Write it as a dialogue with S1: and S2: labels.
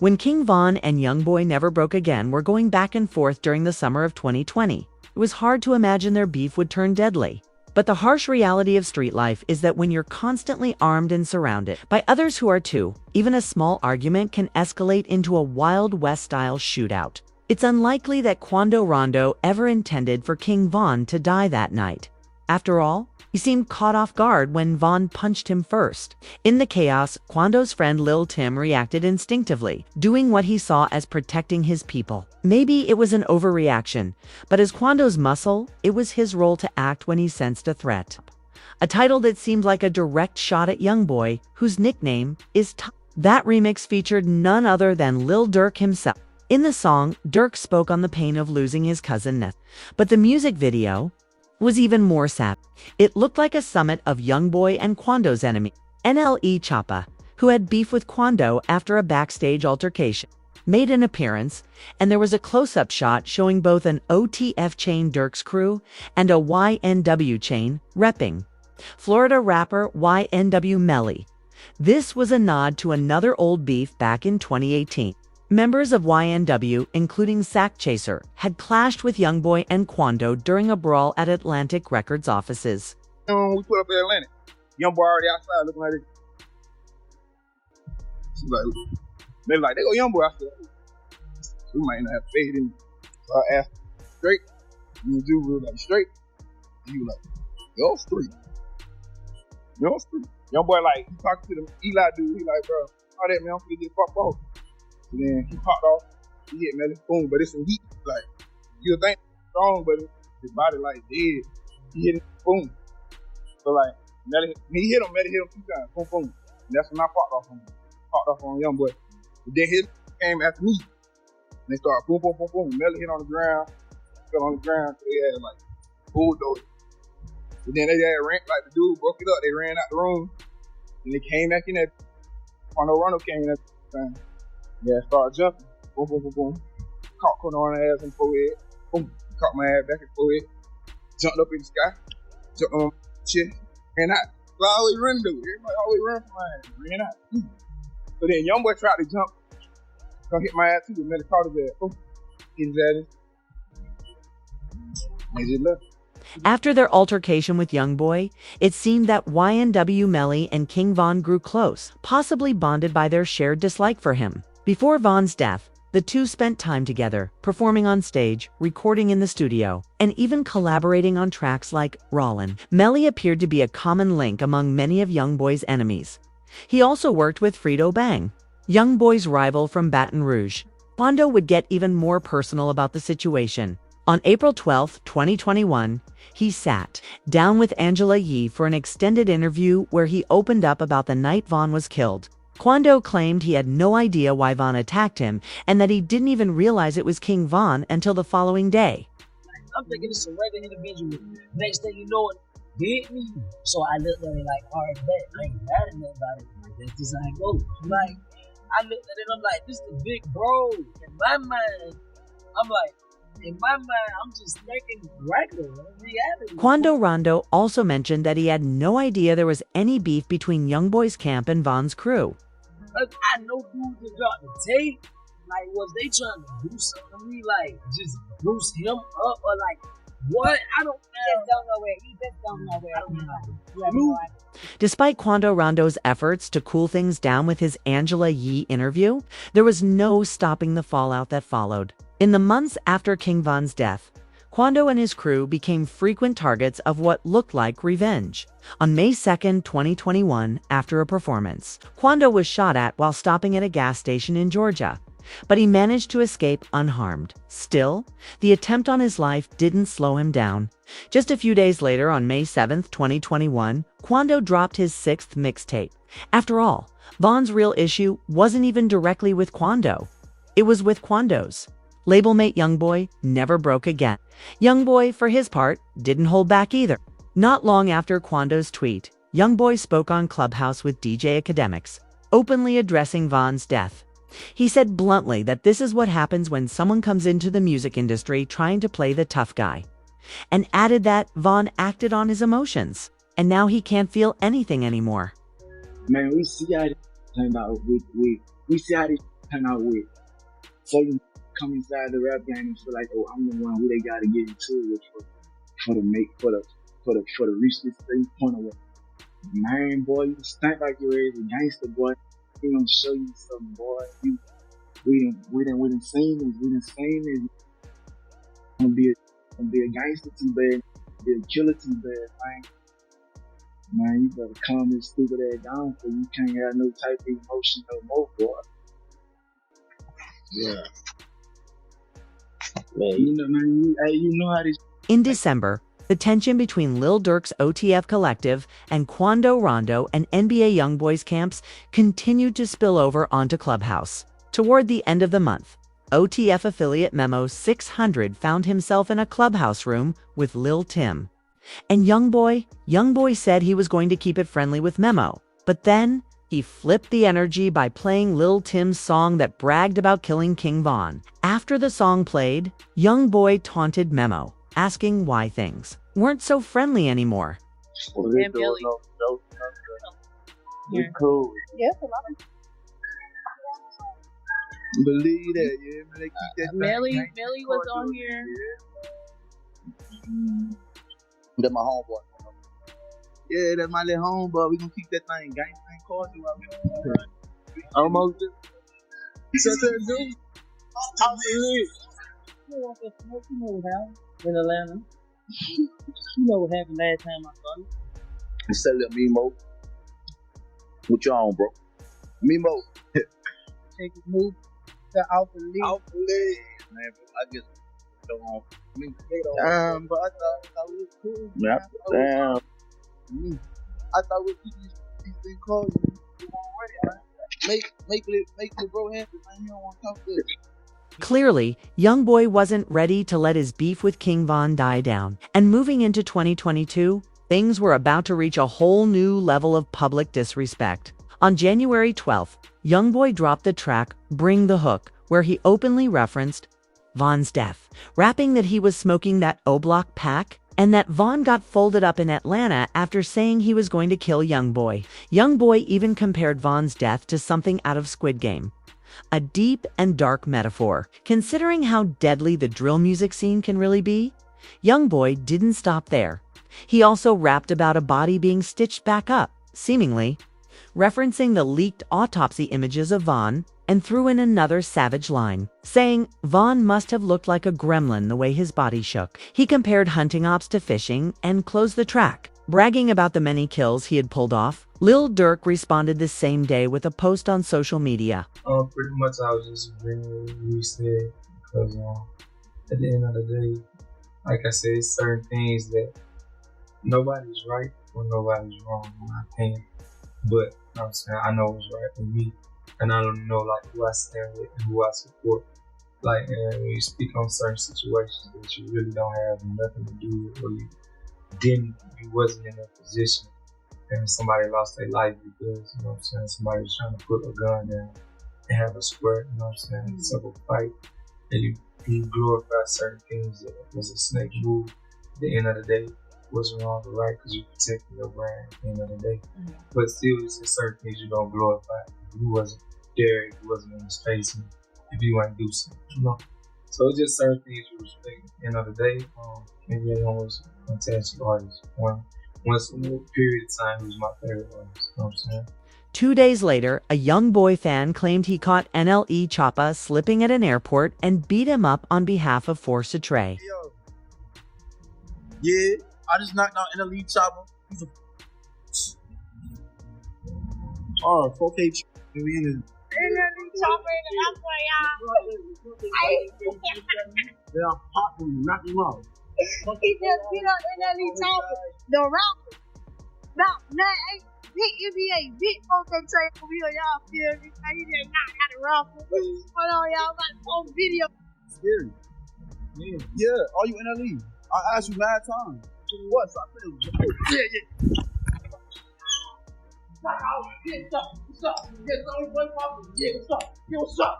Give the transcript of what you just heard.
S1: When King Von and YoungBoy Never Broke Again were going back and forth during the summer of 2020, it was hard to imagine their beef would turn deadly. But the harsh reality of street life is that when you're constantly armed and surrounded by others who are too, even a small argument can escalate into a Wild West-style shootout. It's unlikely that Quando Rondo ever intended for King Von to die that night. After all, he seemed caught off guard when Von punched him first. In the chaos, Quando's friend Lil Tim reacted instinctively, doing what he saw as protecting his people. Maybe it was an overreaction, but as Quando's muscle, it was his role to act when he sensed a threat. A title that seemed like a direct shot at YoungBoy, whose nickname is T. That remix featured none other than Lil Durk himself. In the song, Durk spoke on the pain of losing his cousin Neth, but the music video was even more sad. It looked like a summit of YoungBoy and Quando's enemy, NLE Choppa, who had beef with Quando after a backstage altercation, made an appearance, and there was a close-up shot showing both an OTF chain Durk's crew and a YNW chain repping Florida rapper YNW Melly. This was a nod to another old beef back in 2018. Members of YNW, including Sack Chaser, had clashed with YoungBoy and Quando during a brawl at Atlantic Records offices.
S2: We put up in Atlantic. YoungBoy already outside looking like this. She's like, they like, they go YoungBoy. I said, we might not have faith in me. So I asked, straight? You do real like straight? And you like, yo, straight. Yo, straight. YoungBoy like, he talking to the Eli dude. He like, bro, all that man, I'm finna get fucked off. And then he popped off, he hit Melly, boom, but it's some heat, like, you'll think strong, but his body like dead, he hit him, boom. So like, Melly, he hit him, Melly hit him 2 times, boom, boom. And that's when I popped off on YoungBoy. But then his came after me, and they started boom, boom, boom, boom. Melly hit on the ground, fell on the ground, so they had like, bulldozer. And then they had ran, like the dude broke it up, they ran out the room, and they came back in there, Quando Rondo came in that time. Yeah, started jumping. Boom, boom, boom, boom. Caught Quando on the ass in the forehead. Boom. Caught my ass back in the forehead. Jumped up in the sky. Jumped on my chest. Ran out. So I always run, dude. Everybody always run from my ass. Ran out. So then YoungBoy tried to jump. Come hit my ass too. But Melly caught his ass. Boom. Hit his ass. They just left.
S1: After their altercation with YoungBoy, it seemed that YNW Melly and King Von grew close, possibly bonded by their shared dislike for him. Before Von's death, the two spent time together, performing on stage, recording in the studio, and even collaborating on tracks like Rollin'. Melly appeared to be a common link among many of YoungBoy's enemies. He also worked with Frito Bang, YoungBoy's rival from Baton Rouge. Quando would get even more personal about the situation. On April 12, 2021, he sat down with Angela Yee for an extended interview where he opened up about the night Von was killed. Quando claimed he had no idea why Von attacked him and that he didn't even realize it was King Von until the following day.
S3: I'm thinking it's a regular individual. Next thing you know, it hit me. So I looked at it like, all right, I ain't mad at nobody. Like, that's just how it goes. Like, I looked at it, I'm like, this is the big bro. In my mind, I'm just thinking regular reality.
S1: Quando Rondo also mentioned that he had no idea there was any beef between YoungBoy's camp and Von's crew.
S3: Like, I know dudes that dropped the tape. Like, was they trying to do something to me? Like, just boost him up? Or like, what? I don't know. He just don't know where. I don't know.
S1: Despite Quando Rondo's efforts to cool things down with his Angela Yee interview, there was no stopping the fallout that followed. In the months after King Von's death, Quando and his crew became frequent targets of what looked like revenge. On May 2, 2021, after a performance, Quando was shot at while stopping at a gas station in Georgia, but he managed to escape unharmed. Still, the attempt on his life didn't slow him down. Just a few days later, on May 7, 2021, Quando dropped his 6th mixtape. After all, Von's real issue wasn't even directly with Quando. It was with Quando's labelmate YoungBoy Never Broke Again. YoungBoy, for his part, didn't hold back either. Not long after Quando's tweet, YoungBoy spoke on Clubhouse with DJ Academics, openly addressing Von's death. He said bluntly that this is what happens when someone comes into the music industry trying to play the tough guy, and added that Von acted on his emotions, and now he can't feel anything anymore.
S4: Man, we see how this
S2: turn out with. So you come inside the rap game and feel like, oh, I'm the one who they gotta get into with for to reach this 3-point away. Man, boy, you stink like you're a gangster, boy. We gonna show you something, boy. We done seen this. We done seen this. Gonna be a gangster too bad. Be a killer too bad, man. Man, you better calm this stupid ass down, so you can't have no type of emotion no more, boy.
S3: Yeah.
S2: Man, you know how this.
S1: In December, the tension between Lil Durk's OTF Collective and Quando Rondo and NBA YoungBoys camps continued to spill over onto Clubhouse. Toward the end of the month, OTF affiliate Memo 600 found himself in a Clubhouse room with Lil Tim. And YoungBoy said he was going to keep it friendly with Memo, but then he flipped the energy by playing Lil Tim's song that bragged about killing King Von. After the song played, YoungBoy taunted Memo, asking why things weren't so friendly anymore.
S2: It's cool.
S4: Yeah, a lot of
S2: Believe that, yeah. Man, they keep that
S4: Melly
S2: thing
S4: was on here.
S2: Yeah. That's my homeboy. Yeah, that's my little homeboy. We gonna keep that thing gang cordial out here. Almost. Shut that dude.
S3: How you know what happened in Atlanta? You know what happened last time I saw you.
S2: What's up, little Mimo? What you on, bro? Mimo.
S4: Take his move to out the league.
S2: Man, I just don't want. But I thought it was cool. Yeah, damn. I thought we'd keep these things close. You want ready, right? Make the bro happy, man. You don't want to talk to it.
S1: Clearly, YoungBoy wasn't ready to let his beef with King Von die down. And moving into 2022, things were about to reach a whole new level of public disrespect. On January 12th, YoungBoy dropped the track Bring the Hook, where he openly referenced Von's death, rapping that he was smoking that O-Block pack and that Von got folded up in Atlanta after saying he was going to kill YoungBoy. YoungBoy even compared Von's death to something out of Squid Game. A deep and dark metaphor. Considering how deadly the drill music scene can really be, YoungBoy didn't stop there. He also rapped about a body being stitched back up, seemingly referencing the leaked autopsy images of Von, and threw in another savage line, saying Von must have looked like a gremlin the way his body shook. He compared hunting ops to fishing and closed the track, bragging about the many kills he had pulled off. Lil Durk responded the same day with a post on social media.
S5: Pretty much I was just agreeing with what you said, because at the end of the day, like I said, it's certain things that nobody's right or nobody's wrong in my opinion. But you know what I'm saying, I know what's right for me, and I don't know like who I stand with and who I support. Like, and when you speak on certain situations that you really don't have nothing to do with, or you wasn't in a position, and somebody lost their life because, you know what I'm saying, somebody was trying to put a gun down and have a square, you know what I'm saying, civil fight, and you glorify certain things that was a snake move. At the end of the day, wasn't wrong or right, because you protected your brand at the end of the day. Mm-hmm. But still, it's just certain things you don't glorify. If you wasn't there, if you wasn't in the space, and if you ain't do something, you know. So it's just certain things you respect. At the end of the day, maybe I was a fantastic artist. Once a period of time, he was my favorite artist. You know what I'm saying?
S1: 2 days later, a YoungBoy fan claimed he caught NLE Choppa slipping at an airport and beat him up on behalf of Force a Trey.
S2: Yo. Yeah, I just knocked out NLE Choppa. He's a 4K we in his
S4: NLE Choppa in the airport, y'all.
S2: Yeah, I popped him, knocked him out.
S4: He just beat up NLE Choppa, the rapper. Now, big NBA, big 4K Trey over here, y'all feel me? He just knocked out the rapper. Hold on, y'all, got some video.
S2: Scary. Yeah, all you NLE. I asked you last time. What? Stop playing with you. Yeah. What's up? Yeah, what's up? Yeah, what's up? Yeah, what's up?